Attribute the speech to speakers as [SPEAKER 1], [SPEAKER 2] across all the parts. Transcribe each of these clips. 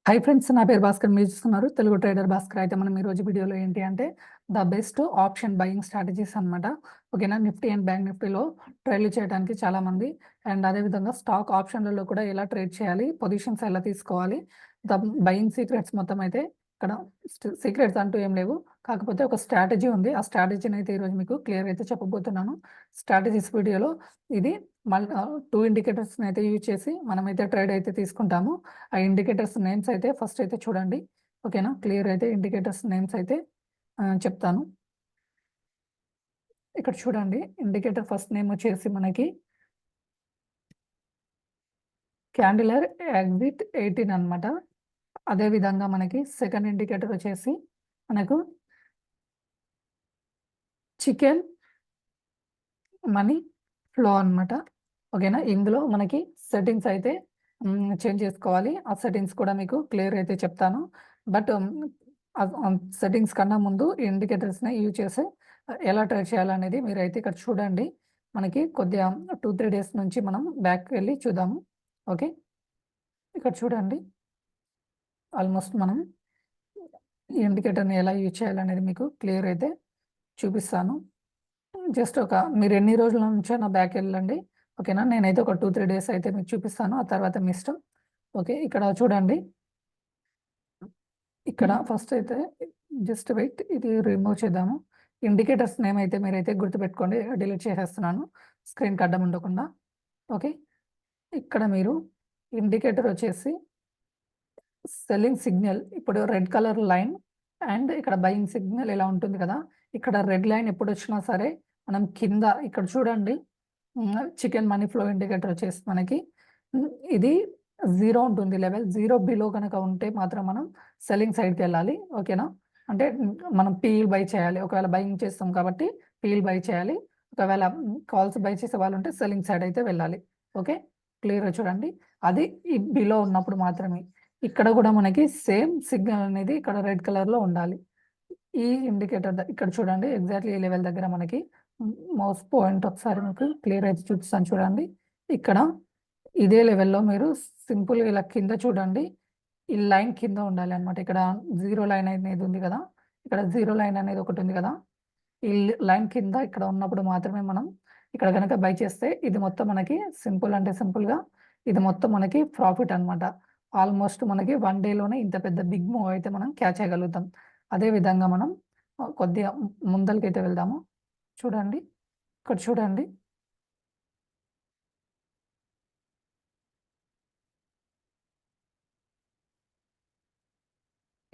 [SPEAKER 1] Hi friends, నా పేరు భాస్కర్. మీరు చూస్తున్నారు తెలుగు ట్రేడర్ భాస్కర్. అయితే మనం ఈరోజు వీడియోలో ఏంటి అంటే the best option buying strategies అనమాట. ఓకేనా. నిఫ్టీ అండ్ బ్యాంక్ నిఫ్టీలో ట్రేడ్లు చేయడానికి చాలామంది, అండ్ అదేవిధంగా స్టాక్ ఆప్షన్లలో కూడా ఎలా ట్రేడ్ చేయాలి, పొజిషన్స్ ఎలా తీసుకోవాలి, ద బయింగ్ సీక్రెట్స్ మొత్తం అయితే ఇక్కడ సీక్రెట్స్ అంటూ ఏం లేవు. కాకపోతే ఒక స్ట్రాటజీ ఉంది. ఆ స్ట్రాటజీని అయితే ఈరోజు మీకు క్లియర్ అయితే చెప్పబోతున్నాను. స్ట్రాటజీస్ వీడియోలో ఇది మళ్ళీ 2 ఇండికేటర్స్ని అయితే యూజ్ చేసి మనమైతే ట్రేడ్ అయితే తీసుకుంటాము. ఆ ఇండికేటర్స్ నేమ్స్ అయితే ఫస్ట్ అయితే చూడండి. ఓకేనా. క్లియర్ అయితే ఇండికేటర్స్ నేమ్స్ అయితే చెప్తాను. ఇక్కడ చూడండి, ఇండికేటర్ ఫస్ట్ నేమ్ వచ్చేసి మనకి క్యాండిలర్ ఎగ్జిట్ 18 అనమాట. అదేవిధంగా మనకి సెకండ్ ఇండికేటర్ వచ్చేసి మనకు చికెన్ మనీ ఫ్లో అనమాట. ఓకేనా. ఇందులో మనకి సెట్టింగ్స్ అయితే చేంజ్ చేసుకోవాలి. ఆ సెట్టింగ్స్ కూడా మీకు క్లియర్ అయితే చెప్తాను. బట్ సెట్టింగ్స్ కన్నా ముందు ఇండికేటర్స్ని యూజ్ చేసి ఎలా ట్రేడ్ చేయాలనేది మీరైతే ఇక్కడ చూడండి. మనకి కొద్దిగా 2-3 డేస్ నుంచి మనం బ్యాక్ వెళ్ళి చూద్దాము. ఓకే. ఇక్కడ చూడండి, ఆల్మోస్ట్ మనం ఈ ఇండికేటర్ని ఎలా యూజ్ చేయాలనేది మీకు క్లియర్ అయితే చూపిస్తాను. జస్ట్ మీరు ఎన్ని రోజుల నుంచైనా బ్యాక్ వెళ్ళండి. ఓకేనా. నేనైతే ఒక 2-3 డేస్ అయితే మీకు చూపిస్తాను. ఆ తర్వాత మీ ఇష్టం. ఓకే. ఇక్కడ చూడండి, ఇక్కడ ఫస్ట్ అయితే జస్ట్ వెయిట్, ఇది రిమూవ్ చేద్దాము. ఇండికేటర్స్ నేమ్ అయితే మీరైతే గుర్తుపెట్టుకోండి. డిలీట్ చేసేస్తున్నాను స్క్రీన్కి అడ్డం ఉండకుండా. ఓకే. ఇక్కడ మీరు ఇండికేటర్ వచ్చేసి సెల్లింగ్ సిగ్నల్, ఇప్పుడు రెడ్ కలర్ లైన్ అండ్ ఇక్కడ బయింగ్ సిగ్నల్ ఇలా ఉంటుంది కదా. ఇక్కడ రెడ్ లైన్ ఎప్పుడు వచ్చినా సరే మనం కింద ఇక్కడ చూడండి, చికెన్ మనీ ఫ్లో ఇండికేటర్ వచ్చేసి మనకి ఇది 0 ఉంటుంది. లెవెల్ 0 బిలో కనుక ఉంటే మాత్రం మనం సెల్లింగ్ సైడ్కి వెళ్ళాలి. ఓకేనా. అంటే మనం పీఈల్ బై చేయాలి. ఒకవేళ బయింగ్ చేస్తాం కాబట్టి పీఈల్ బై చేయాలి. ఒకవేళ కాల్స్ బై చేసే వాళ్ళు ఉంటే సెల్లింగ్ సైడ్ అయితే వెళ్ళాలి. ఓకే. క్లియర్గా చూడండి, అది ఈ బిలో ఉన్నప్పుడు మాత్రమే. ఇక్కడ కూడా మనకి సేమ్ సిగ్నల్ అనేది ఇక్కడ రెడ్ కలర్లో ఉండాలి. ఈ ఇండికేటర్ ఇక్కడ చూడండి, ఎగ్జాక్ట్లీ ఈ లెవెల్ దగ్గర మనకి మౌస్ పాయింట్ ఒకసారి మీకు క్లియర్ అయితే చూపిస్తాను చూడండి. ఇక్కడ ఇదే లెవెల్లో మీరు సింపుల్గా ఇలా కింద చూడండి, ఈ లైన్ కింద ఉండాలి అనమాట. ఇక్కడ 0 లైన్ అనేది ఉంది కదా, ఇక్కడ 0 లైన్ అనేది ఒకటి ఉంది కదా. ఈ లైన్ కింద ఇక్కడ ఉన్నప్పుడు మాత్రమే మనం ఇక్కడ కనుక బై చేస్తే ఇది మొత్తం మనకి సింపుల్ అంటే సింపుల్గా ఇది మొత్తం మనకి ప్రాఫిట్ అనమాట. ఆల్మోస్ట్ మనకి 1 డేలోనే ఇంత పెద్ద బిగ్ మూవ్ అయితే మనం క్యాచ్ చేయగలుగుతాం. అదేవిధంగా మనం కొద్దిగా ముందరికైతే వెళ్దాము. చూడండి, ఇక్కడ చూడండి,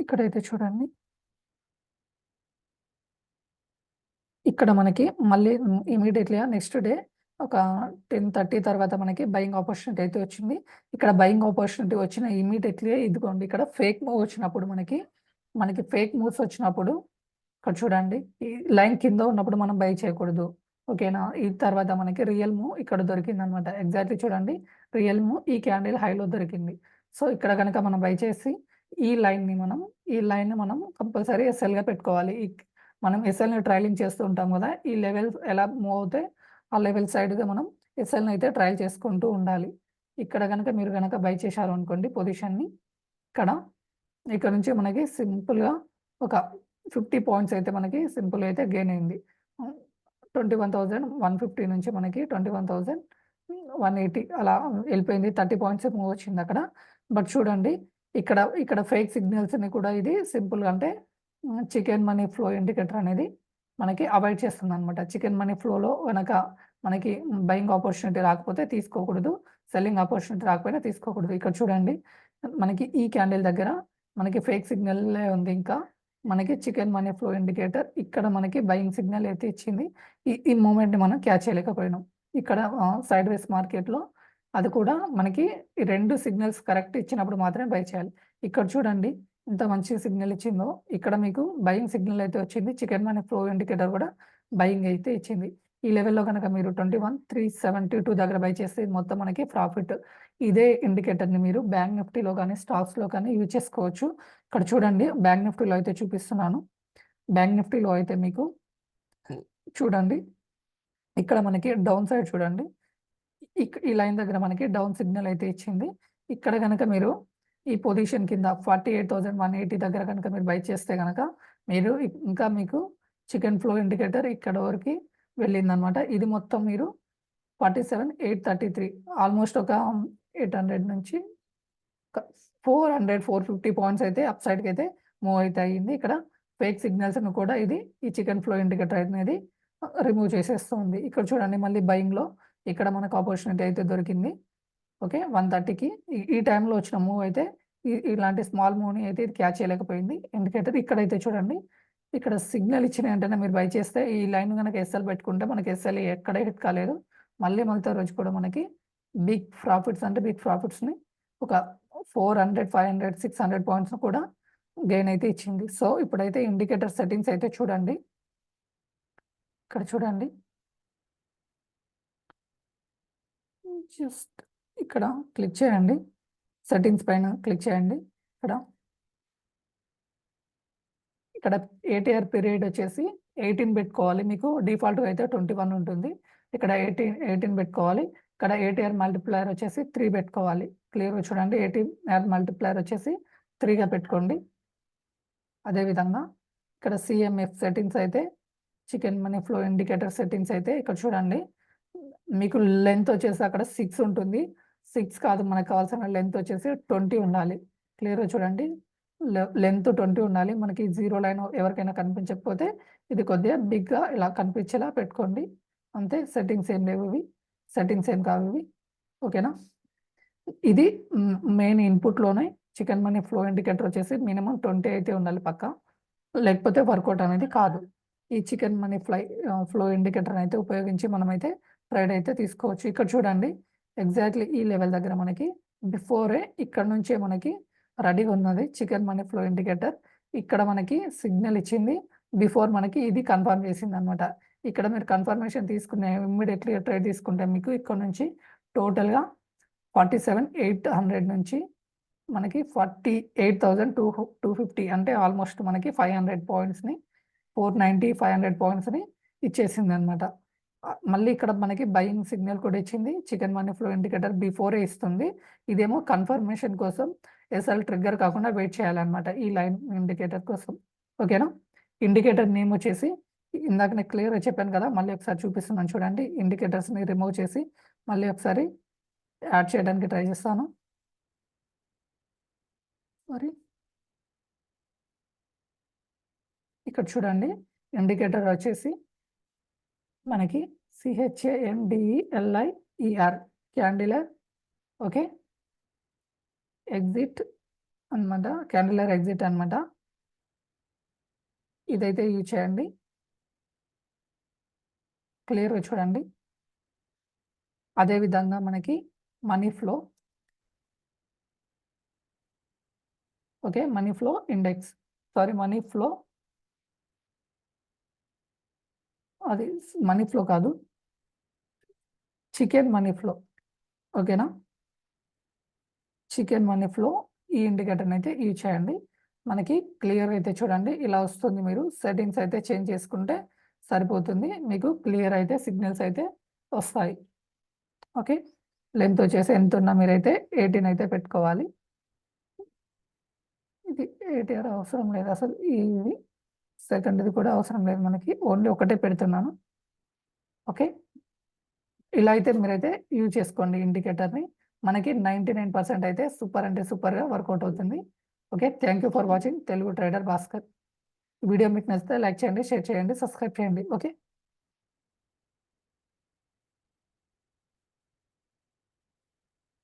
[SPEAKER 1] ఇక్కడైతే చూడండి, ఇక్కడ మనకి మళ్ళీ ఇమీడియట్లీగా నెక్స్ట్ డే ఒక 10:30 తర్వాత మనకి బయింగ్ ఆపర్చునిటీ అయితే వచ్చింది. ఇక్కడ బయింగ్ ఆపర్చునిటీ వచ్చిన ఇమీడియట్లీ ఇదిగోండి, ఇక్కడ ఫేక్ మూవ్ వచ్చినప్పుడు మనకి ఫేక్ మూవ్స్ వచ్చినప్పుడు ఇక్కడ చూడండి, ఈ లైన్ కింద ఉన్నప్పుడు మనం బై చేయకూడదు. ఓకేనా. ఈ తర్వాత మనకి రియల్ మూవ్ ఇక్కడ దొరికిందనమాట. ఎగ్జాక్ట్లీ చూడండి, రియల్ మూవ్ ఈ క్యాండిల్ హైలో దొరికింది. సో ఇక్కడ కనుక మనం బై చేసి ఈ లైన్ని మనం కంపల్సరీ ఎస్ఎల్గా పెట్టుకోవాలి. మనం ఎస్ఎల్ని ట్రయలింగ్ చేస్తూ ఉంటాం కదా. ఈ లెవెల్స్ ఎలా మూవ్ అవుతాయి ఆ లెవెల్ సైడ్గా మనం ఎస్ఎల్ని అయితే ట్రయల్ చేసుకుంటూ ఉండాలి. ఇక్కడ కనుక మీరు కనుక బై చేశారు అనుకోండి పొజిషన్ని, ఇక్కడ నుంచి మనకి సింపుల్గా ఒక 50 పాయింట్స్ అయితే మనకి సింపుల్గా అయితే గెయిన్ అయింది. 21,150 నుంచి మనకి 21,180 అలా వెళ్ళిపోయింది. 30 పాయింట్స్ మూవ్ వచ్చింది అక్కడ. బట్ చూడండి, ఇక్కడ ఫేక్ సిగ్నల్స్ని కూడా ఇది సింపుల్గా అంటే చికెన్ మనీ ఫ్లో ఇండికేటర్ అనేది మనకి అవాయిడ్ చేస్తుంది అనమాట. చికెన్ మనీ ఫ్లోలో కనుక మనకి బయింగ్ ఆపర్చునిటీ రాకపోతే తీసుకోకూడదు, సెల్లింగ్ ఆపర్చునిటీ రాకపోయినా తీసుకోకూడదు. ఇక్కడ చూడండి, మనకి ఈ క్యాండిల్ దగ్గర మనకి ఫేక్ సిగ్నల్లే ఉంది. ఇంకా మనకి చికెన్ మనీ ఫ్లో ఇండికేటర్ ఇక్కడ మనకి బయింగ్ సిగ్నల్ అయితే ఇచ్చింది. ఈ మూమెంట్ని మనం క్యాచ్ చేయలేకపోయినాం. ఇక్కడ సైడ్ వేస్ మార్కెట్లో అది కూడా మనకి ఈ 2 సిగ్నల్స్ కరెక్ట్ ఇచ్చినప్పుడు మాత్రమే బై చేయాలి. ఇక్కడ చూడండి, ఇంత మంచి సిగ్నల్ ఇచ్చిందో ఇక్కడ మీకు బయింగ్ సిగ్నల్ అయితే వచ్చింది. చికెన్ మనీ ఫ్లో ఇండికేటర్ కూడా బయింగ్ అయితే ఇచ్చింది. ఈ లెవెల్లో కనుక మీరు 21,372 దగ్గర బై చేస్తే మొత్తం మనకి ప్రాఫిట్. ఇదే ఇండికేటర్ని మీరు బ్యాంక్ నిఫ్టీలో కానీ స్టాక్స్లో కానీ యూజ్ చేసుకోవచ్చు. ఇక్కడ చూడండి, బ్యాంక్ నిఫ్టీలో అయితే చూపిస్తున్నాను. బ్యాంక్ నిఫ్టీలో అయితే మీకు చూడండి, ఇక్కడ మనకి డౌన్ సైడ్ చూడండి, ఈ లైన్ దగ్గర మనకి డౌన్ సిగ్నల్ అయితే ఇచ్చింది. ఇక్కడ కనుక మీరు ఈ పొజిషన్ కింద 48,180 దగ్గర కనుక మీరు బై చేస్తే కనుక మీరు ఇంకా మీకు చికెన్ ఫ్లో ఇండికేటర్ ఇక్కడ వరకు వెళ్ళిందనమాట. ఇది మొత్తం మీరు 47,833 ఆల్మోస్ట్ ఒక 800 నుంచి 450 పాయింట్స్ అయితే అప్ సైడ్కి అయితే మూవ్ అయితే అయ్యింది. ఇక్కడ ఫేక్ సిగ్నల్స్ను కూడా ఇది ఈ చికెన్ ఫ్లో ఇండికేటర్ అనేది రిమూవ్ చేసేస్తుంది. ఇక్కడ చూడండి మళ్ళీ బయింగ్లో ఇక్కడ మనకు ఆపర్చునిటీ అయితే దొరికింది. ఓకే 130కి ఈ టైంలో వచ్చిన మూవ్ అయితే ఇలాంటి స్మాల్ మూవ్ని అయితే ఇది క్యాచ్ చేయలేకపోయింది ఇండికేటర్. ఇక్కడైతే చూడండి ఇక్కడ సిగ్నల్ ఇచ్చిన వెంటనే మీరు బై చేస్తే ఈ లైన్ కనుక ఎస్ఎల్ పెట్టుకుంటే మనకి ఎస్ఎల్ ఎక్కడే హిట్ కాలేదు. మళ్ళీ రోజు కూడా మనకి బిగ్ ప్రాఫిట్స్ అంటే బిగ్ ప్రాఫిట్స్ని ఒక 400, 500, 600 పాయింట్స్ కూడా గెయిన్ అయితే ఇచ్చింది. సో ఇప్పుడైతే ఇండికేటర్ సెట్టింగ్స్ అయితే చూడండి. ఇక్కడ చూడండి జస్ట్ ఇక్కడ క్లిక్ చేయండి, సెట్టింగ్స్ పైన క్లిక్ చేయండి. ఇక్కడ ఏటీఆర్ పీరియడ్ వచ్చేసి 18 పెట్టుకోవాలి. మీకు డిఫాల్ట్గా అయితే 21 ఉంటుంది. ఇక్కడ 18 పెట్టుకోవాలి. ఇక్కడ ఏటీఆర్ మల్టిప్లయర్ వచ్చేసి 3 పెట్టుకోవాలి. క్లియర్గా చూడండి, ఏటీఆర్ మల్టిప్లయర్ వచ్చేసి 3గా పెట్టుకోండి. అదేవిధంగా ఇక్కడ సిఎంఎఫ్ సెట్టింగ్స్ అయితే chicken money flow indicator settings అయితే ఇక్కడ చూడండి మీకు లెంత్ వచ్చేసి అక్కడ 6 ఉంటుంది. 6 కాదు, మనకు కావాల్సిన లెంత్ వచ్చేసి 20 ఉండాలి. క్లియర్గా చూడండి, లెంత్ 20 ఉండాలి. మనకి 0 లైన్ ఎవరికైనా కనిపించకపోతే ఇది కొద్దిగా బిగ్గా ఇలా కనిపించేలా పెట్టుకోండి. అంతే, సెట్టింగ్స్ ఏం లేవు, ఇవి సెట్టింగ్స్ ఏం కావు ఇవి. ఓకేనా, ఇది మెయిన్ ఇన్పుట్లోనే చికెన్ మనీ ఫ్లో ఇండికేటర్ వచ్చేసి మినిమం 20 అయితే ఉండాలి పక్క, లేకపోతే వర్కౌట్ అనేది కాదు. ఈ చికెన్ మనీ ఫ్లో ఇండికేటర్ అయితే ఉపయోగించి మనమైతే ట్రేడ్ అయితే తీసుకోవచ్చు. ఇక్కడ చూడండి ఎగ్జాక్ట్లీ ఈ లెవెల్ దగ్గర మనకి బిఫోరే ఇక్కడ నుంచే మనకి రెడీగా ఉన్నది చికెన్ మనీ ఫ్లో ఇండికేటర్. ఇక్కడ మనకి సిగ్నల్ ఇచ్చింది, బిఫోర్ మనకి ఇది కన్ఫర్మ్ చేసింది అనమాట. ఇక్కడ మీరు కన్ఫర్మేషన్ తీసుకునే ఇమ్మీడియట్లీ ట్రేడ్ తీసుకుంటే మీకు ఇక్కడ నుంచి టోటల్గా 47,800 నుంచి మనకి 48,250 అంటే ఆల్మోస్ట్ మనకి 500 పాయింట్స్ని 490, 500 పాయింట్స్ని ఇచ్చేసింది అనమాట. మళ్ళీ ఇక్కడ మనకి బయింగ్ సిగ్నల్ కూడా ఇచ్చింది. Chicken money flow indicator before ఇస్తుంది. ఇదేమో కన్ఫర్మేషన్ కోసం ఎస్ఎల్ ట్రిగ్గర్ కాకుండా వెయిట్ చేయాలన్నమాట ఈ లైన్ ఇండికేటర్ కోసం. ఓకేనా, ఇండికేటర్ నేమ్ వచ్చేసి ఇందాక నేను క్లియర్గా చెప్పాను కదా, మళ్ళీ ఒకసారి చూపిస్తున్నాను చూడండి. ఇండికేటర్స్ని రిమూవ్ చేసి మళ్ళీ ఒకసారి యాడ్ చేయడానికి ట్రై చేస్తాను. మరి ఇక్కడ చూడండి ఇండికేటర్ వచ్చేసి మనకి CHANDELIER క్యాండిలర్. ఓకే, ఎగ్జిట్ అనమాట, క్యాండిలర్ ఎగ్జిట్ అనమాట. ఇదైతే యూజ్ చేయండి. క్లియర్గా చూడండి. అదేవిధంగా మనకి money flow, okay, money flow index, sorry money flow, అది మనీ ఫ్లో కాదు, చికెన్ మనీ ఫ్లో. ఓకేనా, చికెన్ మనీ ఫ్లో ఈ ఇండికేటర్ని అయితే యూజ్ చేయండి. మనకి క్లియర్ అయితే చూడండి ఇలా వస్తుంది. మీరు సెట్టింగ్స్ అయితే చేంజ్ చేసుకుంటే సరిపోతుంది, మీకు క్లియర్ అయితే సిగ్నల్స్ అయితే వస్తాయి. ఓకే, లెంత్ వచ్చేసి ఎంత ఉన్నా మీరైతే 18 అయితే పెట్టుకోవాలి. ఇది 80 అవసరం లేదు అసలు, ఇది సెకండ్ది కూడా అవసరం లేదు మనకి, ఓన్లీ ఒకటే పెడుతున్నాను. ఓకే, ఇలా అయితే మీరైతే యూజ్ చేసుకోండి ఇండికేటర్ని. మనకి 99% అయితే సూపర్ అంటే సూపర్గా వర్కౌట్ అవుతుంది. Okay, thank you for watching Telugu trader Bhaskar. Video మీకు నచ్చితే లైక్ చేయండి, షేర్ చేయండి, సబ్స్క్రైబ్ చేయండి. ఓకే.